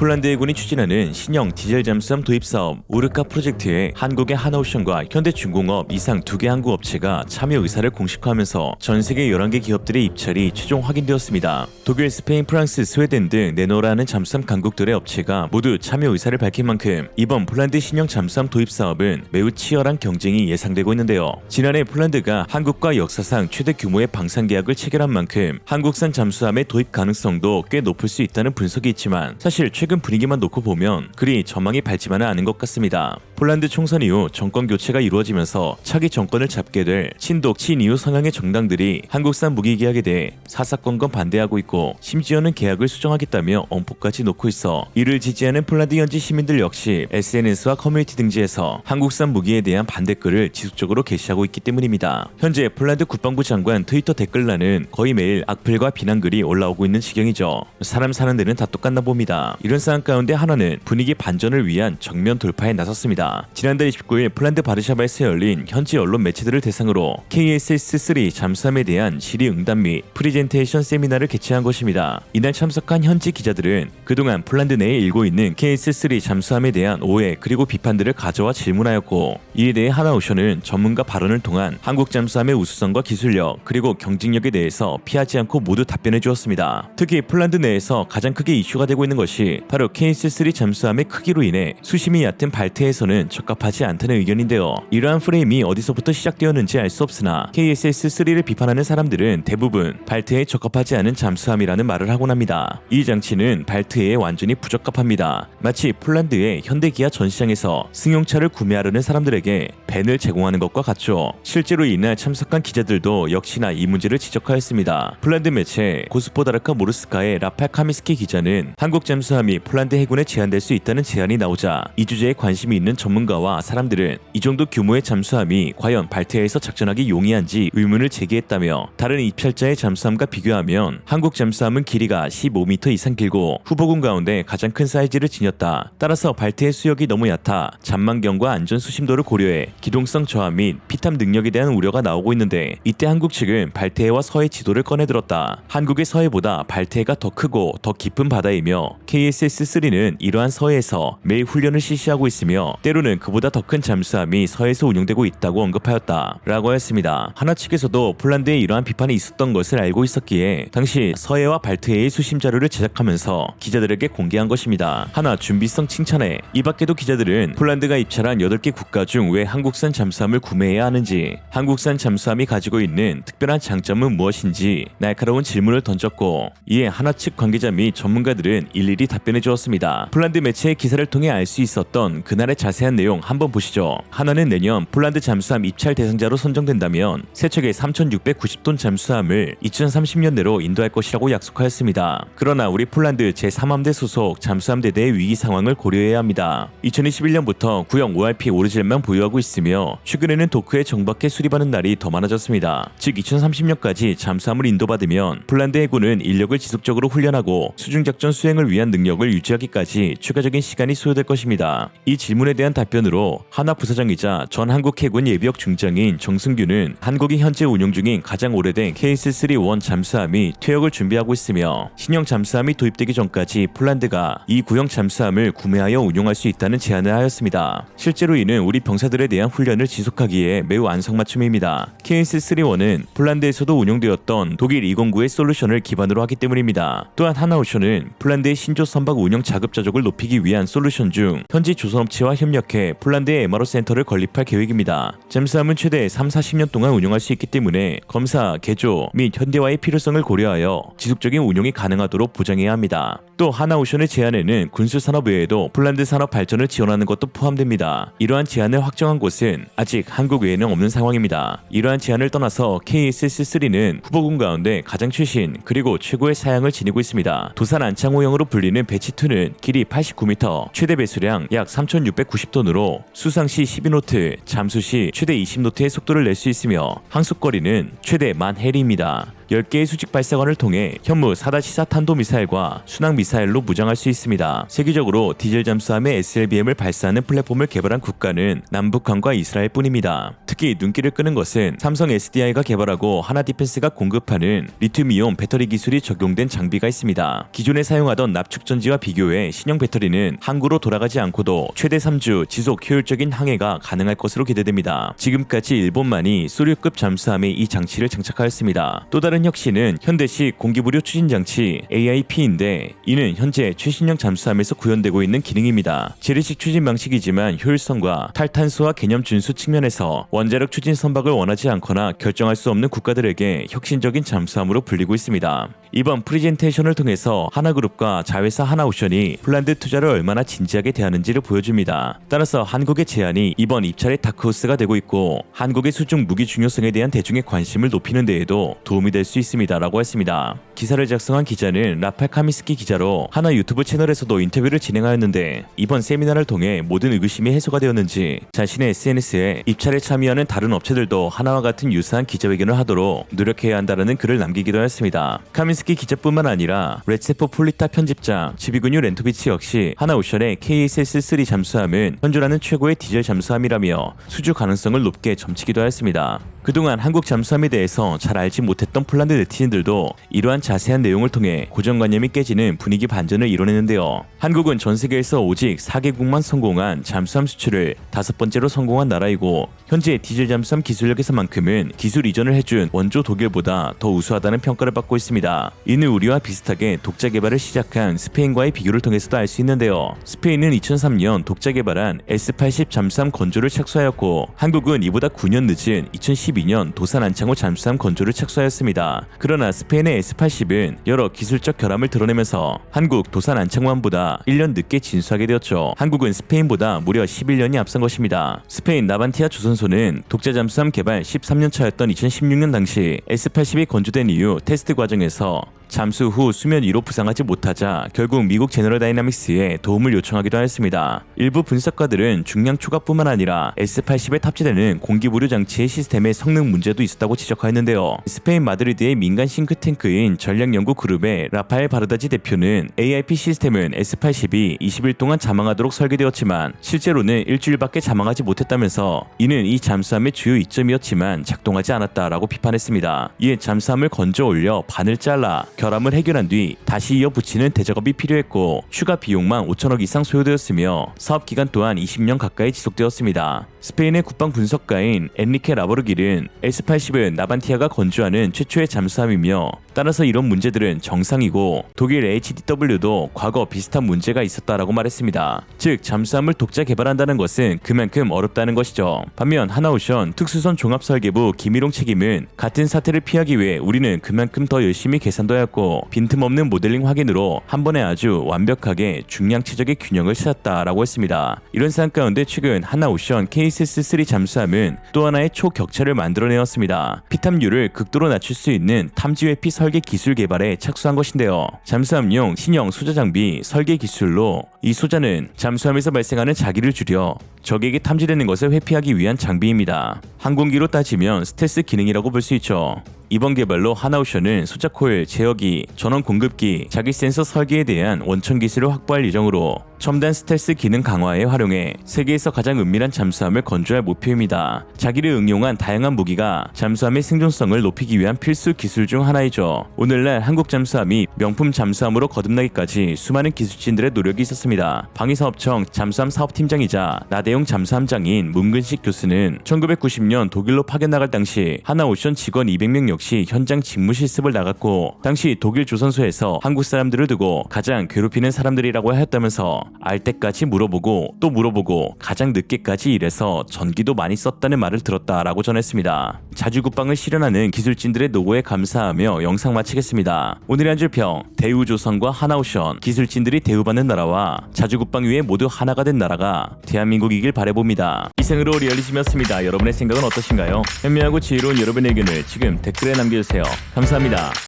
폴란드 해군이 추진하는 신형 디젤 잠수함 도입 사업 오르카 프로젝트에 한국의 하나오션과 현대중공업 이상 2개 항구 업체가 참여 의사를 공식화하면서 전 세계 11개 기업들의 입찰이 최종 확인되었습니다. 독일, 스페인, 프랑스, 스웨덴 등 네노라는 잠수함 강국들의 업체가 모두 참여 의사를 밝힌 만큼 이번 폴란드 신형 잠수함 도입 사업은 매우 치열한 경쟁이 예상되고 있는데요. 지난해 폴란드가 한국과 역사상 최대 규모의 방산 계약을 체결한 만큼 한국산 잠수함의 도입 가능성도 꽤 높을 수 있다는 분석이 있지만 사실 최근 분위기만 놓고 보면 그리 전망이 밝지만은 않은 것 같습니다. 폴란드 총선 이후 정권 교체가 이루어지면서 차기 정권을 잡게 될 친독, 친이유 성향의 정당들이 한국산 무기 계약에 대해 사사건건 반대하고 있고 심지어는 계약을 수정하겠다며 엄포까지 놓고 있어 이를 지지하는 폴란드 현지 시민들 역시 SNS와 커뮤니티 등지에서 한국산 무기에 대한 반대글을 지속적으로 게시하고 있기 때문입니다. 현재 폴란드 국방부 장관 트위터 댓글란은 거의 매일 악플과 비난글이 올라오고 있는 지경이죠. 사람 사는 데는 다 똑같나 봅니다. 이런 상황 가운데 하나는 분위기 반전을 위한 정면 돌파에 나섰습니다. 지난달 29일 폴란드 바르샤바에서 열린 현지 언론 매체들을 대상으로 KSS-3 잠수함에 대한 질의응답 및 프리젠테이션 세미나를 개최한 것입니다. 이날 참석한 현지 기자들은 그동안 폴란드 내에 일고 있는 KS-3 잠수함에 대한 오해 그리고 비판들을 가져와 질문하였고 이에 대해 하나오션은 전문가 발언을 통한 한국 잠수함의 우수성과 기술력 그리고 경쟁력에 대해서 피하지 않고 모두 답변해 주었습니다. 특히 폴란드 내에서 가장 크게 이슈가 되고 있는 것이 바로 KS-3 잠수함의 크기로 인해 수심이 얕은 발트해에서는 적합하지 않다는 의견인데요. 이러한 프레임이 어디서부터 시작되었는지 알 수 없으나 KSS-3를 비판하는 사람들은 대부분 발트해에 적합하지 않은 잠수함이라는 말을 하곤 합니다. 이 장치는 발트해에 완전히 부적합합니다. 마치 폴란드의 현대기아 전시장에서 승용차를 구매하려는 사람들에게 벤을 제공하는 것과 같죠. 실제로 이날 참석한 기자들도 역시나 이 문제를 지적하였습니다. 폴란드 매체 고스포다르카 모르스카의 라팔 카미스키 기자는 한국 잠수함이 폴란드 해군에 제한될 수 있다는 제안이 나오자 이 주제에 관심이 있는 전문가와 사람들은 이 정도 규모의 잠수함이 과연 발트해에서 작전하기 용이한지 의문을 제기했다며 다른 입찰자의 잠수함과 비교하면 한국 잠수함은 길이가 15m 이상 길고 후보군 가운데 가장 큰 사이즈를 지녔다. 따라서 발트해 수역이 너무 얕아 잔망경과 안전 수심도를 고려해 기동성 저하 및 피탐 능력에 대한 우려가 나오고 있는데 이때 한국 측은 발트해와 서해 지도를 꺼내들었다. 한국의 서해보다 발트해가 더 크고 더 깊은 바다이며 KSS-3는 이러한 서해에서 매일 훈련을 실시하고 있으며 때로는 그보다 더 큰 잠수함이 서해에서 운용되고 있다고 언급하였다 라고 하였습니다. 하나 측에서도 폴란드에 이러한 비판이 있었던 것을 알고 있었기에 당시 서해와 발트해의 수심 자료를 제작하면서 기자들에게 공개한 것입니다. 하나 준비성 칭찬해 이 밖에도 기자들은 폴란드가 입찰한 8개 국가 중 왜 한국산 잠수함을 구매해야 하는지 한국산 잠수함이 가지고 있는 특별한 장점은 무엇인지 날카로운 질문을 던졌고 이에 하나 측 관계자 및 전문가들은 일일이 답변해 주었습니다. 폴란드 매체의 기사를 통해 알 수 있었던 그날의 자세한 내용 한번 보시죠. 하나는 내년 폴란드 잠수함 입찰 대상자로 선정된다면 세척의 3,690톤 잠수함을 2030년 내로 인도할 것이라고 약속하였습니다. 그러나 우리 폴란드 제3함대 소속 잠수함 대대의 위기 상황을 고려해야 합니다. 2021년부터 구형 ORP 오르질만 보유하고 있으며 최근에는 도크에 정박해 수리하는 날이 더 많아졌습니다. 즉 2030년까지 잠수함을 인도받으면 폴란드 해군은 인력을 지속적으로 훈련하고 수중작전 수행을 위한 능력을 유지하기까지 추가적인 시간이 소요될 것입니다. 이 질문에 대한 답변으로 하나 부사장이자 전 한국해군 예비역 중장인 정승규는 한국이 현재 운용 중인 가장 오래된 KS-3 잠수함이 퇴역을 준비하고 있으며 신형 잠수함이 도입되기 전까지 폴란드가 이 구형 잠수함을 구매하여 운용할 수 있다는 제안을 하였습니다. 실제로 이는 우리 병사들에 대한 훈련을 지속하기에 매우 안성맞춤입니다. KS-3는 폴란드에서도 운용되었던 독일 209의 솔루션을 기반으로 하기 때문입니다. 또한 하나오션은 폴란드의 신조 선박 운영 자급자족을 높이기 위한 솔루션 중 현지 조선업체와 협력해 폴란드의 MRO 센터를 건립할 계획입니다. 잠수함은 최대 3-40년 동안 운영할 수 있기 때문에 검사, 개조 및 현대화의 필요성을 고려하여 지속적인 운용이 가능하도록 보장해야 합니다. 또 하나오션의 제안에는 군수산업 외에도 폴란드 산업 발전을 지원하는 것도 포함됩니다. 이러한 제안을 확정한 곳은 아직 한국 외에는 없는 상황입니다. 이러한 제안을 떠나서 KSS-3는 후보군 가운데 가장 최신 그리고 최고의 사양을 지니고 있습니다. 도산 안창호형으로 불리는 배치2는 길이 89m, 최대 배수량 약 3,690톤으로 수상 시 12노트, 잠수 시 최대 20노트의 속도를 낼 수 있으며 항속거리는 최대 10,000 해리입니다. 10개의 수직 발사관을 통해 현무 4-4 탄도미사일과 순항미사일로 무장할 수 있습니다. 세계적으로 디젤 잠수함의 SLBM을 발사하는 플랫폼을 개발한 국가는 남북한과 이스라엘뿐입니다. 특히 눈길을 끄는 것은 삼성 SDI가 개발하고 하나디펜스가 공급하는 리튬이온 배터리 기술이 적용된 장비가 있습니다. 기존에 사용하던 납축전지와 비교해 신형 배터리는 항구로 돌아가지 않고도 최대 3주 지속 효율적인 항해가 가능할 것으로 기대됩니다. 지금까지 일본만이 소류급 잠수함에 이 장치를 장착하였습니다. 또 다른 혁신은 현대식 공기부료 추진장치 AIP인데 이는 현재 최신형 잠수함에서 구현되고 있는 기능입니다. 재래식 추진 방식이지만 효율성과 탈탄소와 개념 준수 측면에서 원자력 추진 선박을 원하지 않거나 결정할 수 없는 국가들에게 혁신적인 잠수함으로 불리고 있습니다. 이번 프레젠테이션을 통해서 하나그룹과 자회사 하나오션이 폴란드 투자를 얼마나 진지하게 대하는지를 보여줍니다. 따라서 한국의 제안이 이번 입찰의 다크호스가 되고 있고 한국의 수중 무기 중요성에 대한 대중의 관심을 높이는 데에도 도움이 될 수 있습니다라고 했습니다. 기사를 작성한 기자는 라팔 카미스키 기자로 하나 유튜브 채널에서도 인터뷰를 진행하였는데 이번 세미나를 통해 모든 의구심이 해소가 되었는지 자신의 SNS에 입찰에 참여하는 다른 업체들도 하나와 같은 유사한 기자회견을 하도록 노력해야 한다는 글을 남기기도 했습니다. 카미스키 기자뿐만 아니라 레체포 폴리타 편집장 지비군유 렌토비치 역시 하나오션의 KSS-3 잠수함은 현존하는 최고의 디젤 잠수함이라며 수주 가능성을 높게 점치기도 하였습니다. 그동안 한국 잠수함에 대해서 잘 알지 못했던 폴란드 네티즌들도 이러한 자세한 내용을 통해 고정관념이 깨지는 분위기 반전을 이뤄내는데요. 한국은 전 세계에서 오직 4개국만 성공한 잠수함 수출을 5번째로 성공한 나라이고 현재 디젤 잠수함 기술력에서만큼은 기술 이전을 해준 원조 독일보다 더 우수하다는 평가를 받고 있습니다. 이는 우리와 비슷하게 독자 개발을 시작한 스페인과의 비교를 통해서도 알 수 있는데요. 스페인은 2003년 독자 개발한 S-80 잠수함 건조를 착수하였고 한국은 이보다 9년 늦은 2012년 도산 안창호 잠수함 건조를 착수하였습니다. 그러나 스페인의 S-80은 여러 기술적 결함을 드러내면서 한국 도산 안창호함보다 1년 늦게 진수하게 되었죠. 한국은 스페인보다 무려 11년이 앞선 것입니다. 스페인 나반티아 조선소는 독자 잠수함 개발 13년 차였던 2016년 당시 S-80이 건조된 이후 테스트 과정에서 잠수 후 수면 위로 부상하지 못하자 결국 미국 제너럴 다이나믹스에 도움을 요청하기도 하였습니다. 일부 분석가들은 중량 초과뿐만 아니라 S-80에 탑재되는 공기부료 장치의 시스템의 성능 문제도 있었다고 지적하였는데요. 스페인 마드리드의 민간 싱크탱크인 전략연구그룹의 라파엘 바르다지 대표는 AIP 시스템은 S-80이 20일 동안 자망하도록 설계되었지만 실제로는 일주일밖에 자망하지 못했다면서 이는 이 잠수함의 주요 이점이었지만 작동하지 않았다라고 비판했습니다. 이에 잠수함을 건져 올려 반을 잘라 결함을 해결한 뒤 다시 이어 붙이는 대작업이 필요했고 추가 비용만 5천억 이상 소요되었으며 사업 기간 또한 20년 가까이 지속되었습니다. 스페인의 국방 분석가인 엔리케 라보르길은 S-80은 나반티아가 건조하는 최초의 잠수함이며 따라서 이런 문제들은 정상이고 독일 HDW도 과거 비슷한 문제가 있었다라고 말했습니다. 즉 잠수함을 독자 개발한다는 것은 그만큼 어렵다는 것이죠. 반면 하나오션 특수선 종합설계부 김일홍 책임은 같은 사태를 피하기 위해 우리는 그만큼 더 열심히 계산도 하였고 빈틈없는 모델링 확인으로 한 번에 아주 완벽하게 중량 최적의 균형을 찾았다라고 했습니다. 이런 상황 가운데 최근 하나오션 KSS-3 잠수함은 또 하나의 초격차를 만들어내었습니다. 피탐률을 극도로 낮출 수 있는 탐지회피 설계 기술 개발에 착수한 것인데요. 잠수함용 신형 소자 장비 설계 기술로 이 소자는 잠수함에서 발생하는 자기를 줄여 적에게 탐지되는 것을 회피하기 위한 장비입니다. 항공기로 따지면 스텔스 기능이라고 볼 수 있죠. 이번 개발로 하나오션은 소자 코일, 제어기, 전원 공급기, 자기 센서 설계에 대한 원천 기술을 확보할 예정으로 첨단 스텔스 기능 강화에 활용해 세계에서 가장 은밀한 잠수함을 건조할 목표입니다. 자기를 응용한 다양한 무기가 잠수함의 생존성을 높이기 위한 필수 기술 중 하나이죠. 오늘날 한국 잠수함이 명품 잠수함으로 거듭나기까지 수많은 기술진들의 노력이 있었습니다. 방위사업청 잠수함 사업팀장이자 나대용 잠수함장인 문근식 교수는 1990년 독일로 파견 나갈 당시 하나오션 직원 200명 역시 현장 직무 실습을 나갔고 당시 독일 조선소에서 한국 사람들을 두고 가장 괴롭히는 사람들이라고 하였다면서 알 때까지 물어보고 또 물어보고 가장 늦게까지 일해서 전기도 많이 썼다는 말을 들었다라고 전했습니다. 자주국방을 실현하는 기술진들의 노고에 감사하며 영상 마치겠습니다. 오늘의 한 줄 평, 대우조선과 하나오션, 기술진들이 대우받는 나라와 자주국방 위에 모두 하나가 된 나라가 대한민국이길 바라봅니다. 이상으로 리얼리즘이었습니다. 여러분의 생각은 어떠신가요? 현명하고 지혜로운 여러분의 의견을 지금 댓글에 남겨주세요. 감사합니다.